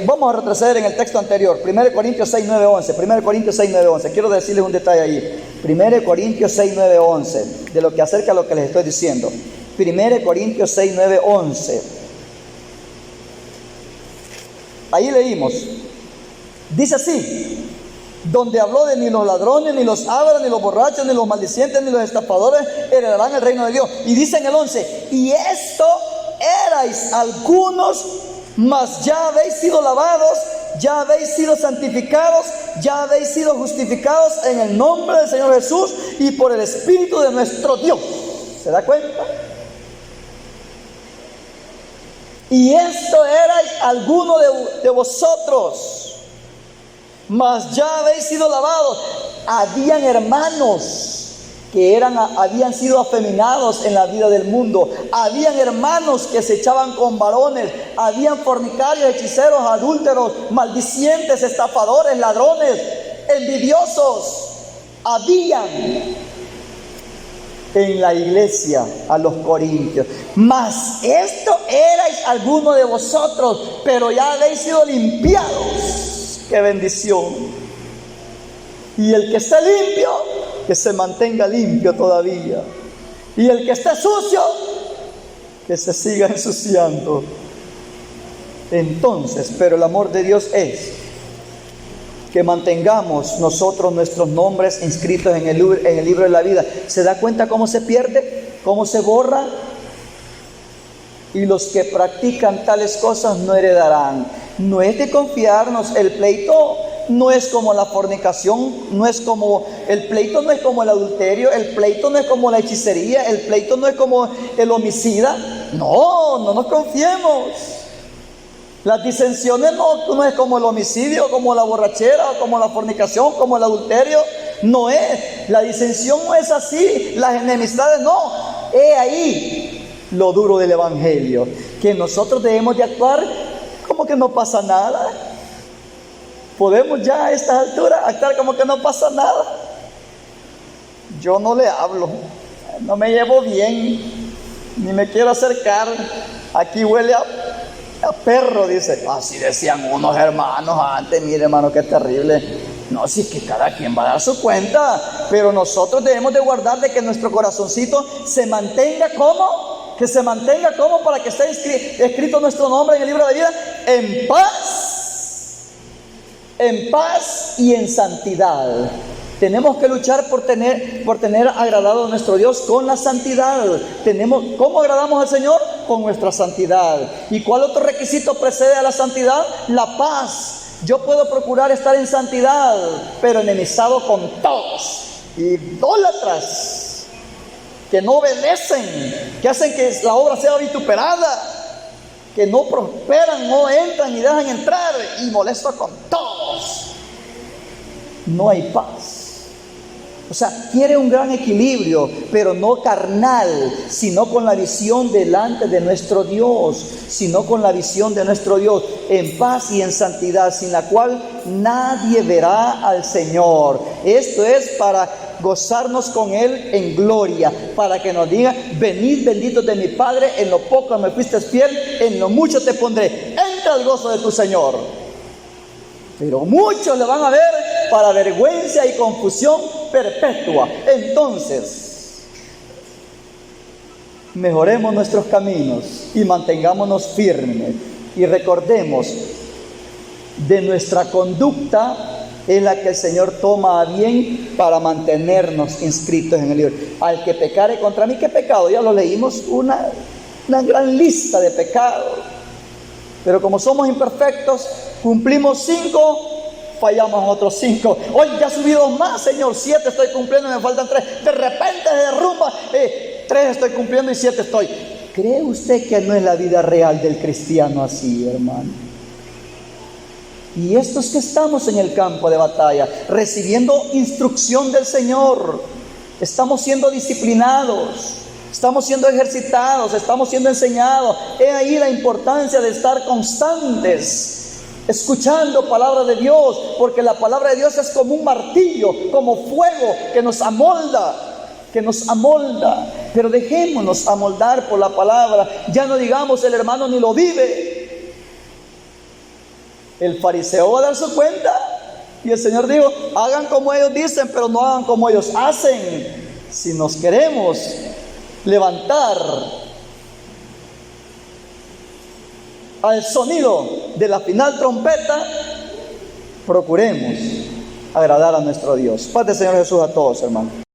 Vamos a retroceder en el texto anterior, 1 Corintios 6, 9, 11. 1 Corintios 6, 9, 11. Quiero decirles un detalle ahí. 1 Corintios 6, 9, 11. De lo que acerca a lo que les estoy diciendo. 1 Corintios 6, 9, 11. Ahí leímos. Dice así: donde habló de ni los ladrones, ni los ávaros, ni los borrachos, ni los maldicientes, ni los estafadores heredarán el reino de Dios. Y dice en el 11: y esto erais algunos, mas ya habéis sido lavados, ya habéis sido santificados, ya habéis sido justificados en el nombre del Señor Jesús y por el Espíritu de nuestro Dios. ¿Se da cuenta? Y esto erais alguno de vosotros, mas ya habéis sido lavados. Habían hermanos que habían sido afeminados en la vida del mundo. Habían hermanos que se echaban con varones. Habían fornicarios, hechiceros, adúlteros, maldicientes, estafadores, ladrones, envidiosos. Habían en la iglesia a los corintios. Mas esto erais alguno de vosotros, pero ya habéis sido limpiados. ¡Qué bendición! Y el que esté limpio, que se mantenga limpio todavía. Y el que esté sucio, que se siga ensuciando. Entonces, pero el amor de Dios es que mantengamos nosotros nuestros nombres inscritos en el libro de la vida. ¿Se da cuenta cómo se pierde? ¿Cómo se borra? Y los que practican tales cosas no heredarán. No es de confiarnos. El pleito no es como la fornicación, el pleito no es como el adulterio, el pleito no es como la hechicería, el pleito no es como el homicida. No nos confiemos. Las disensiones no es como el homicidio, como la borrachera, como la fornicación, como el adulterio. No es. La disensión no es así. Las enemistades no. He ahí lo duro del evangelio, que nosotros debemos de actuar como que no pasa nada. Podemos ya a esta altura actuar como que no pasa nada. Yo no le hablo, no me llevo bien, ni me quiero acercar. Aquí huele a perro, dice. Así decían unos hermanos antes. Mire, hermano, qué terrible. No, si es que cada quien va a dar su cuenta, pero nosotros debemos de guardar de que nuestro corazoncito se mantenga como, para que esté escrito nuestro nombre en el libro de vida, en paz y en santidad. Tenemos que luchar por tener agradado a nuestro Dios con la santidad. ¿Cómo agradamos al Señor? Con nuestra santidad. ¿Y cuál otro requisito precede a la santidad? La paz. Yo puedo procurar estar en santidad, pero enemistado con todos, idólatras, que no obedecen, que hacen que la obra sea vituperada, que no prosperan, no entran y dejan entrar, y molesto con todos. No hay paz. O sea, quiere un gran equilibrio, pero no carnal, sino con la visión delante de nuestro Dios, sino con la visión de nuestro Dios, en paz y en santidad, sin la cual nadie verá al Señor. Esto es para gozarnos con Él en gloria, para que nos diga: venid benditos de mi Padre, en lo poco me fuiste fiel, en lo mucho te pondré, entra al gozo de tu Señor. Pero muchos le van a ver para vergüenza y confusión perpetua. Entonces, mejoremos nuestros caminos y mantengámonos firmes, y recordemos, de nuestra conducta es la que el Señor toma a bien para mantenernos inscritos en el libro. Al que pecare contra mí, ¿qué pecado? Ya lo leímos, una gran lista de pecados. Pero como somos imperfectos, cumplimos 5, fallamos en otros 5. Hoy ya he subido más, Señor, 7 estoy cumpliendo, me faltan 3. De repente se derrumba, 3 estoy cumpliendo y 7 estoy. ¿Cree usted que no es la vida real del cristiano así, hermano? Y estos que estamos en el campo de batalla, recibiendo instrucción del Señor, estamos siendo disciplinados, estamos siendo ejercitados, estamos siendo enseñados. He ahí la importancia de estar constantes, escuchando palabra de Dios, porque la palabra de Dios es como un martillo, como fuego que nos amolda. Pero dejémonos amoldar por la palabra. Ya no digamos: el hermano ni lo vive. El fariseo va a dar su cuenta, y el Señor dijo: hagan como ellos dicen, pero no hagan como ellos hacen. Si nos queremos levantar al sonido de la final trompeta, procuremos agradar a nuestro Dios. Paz del Señor Jesús a todos, hermanos.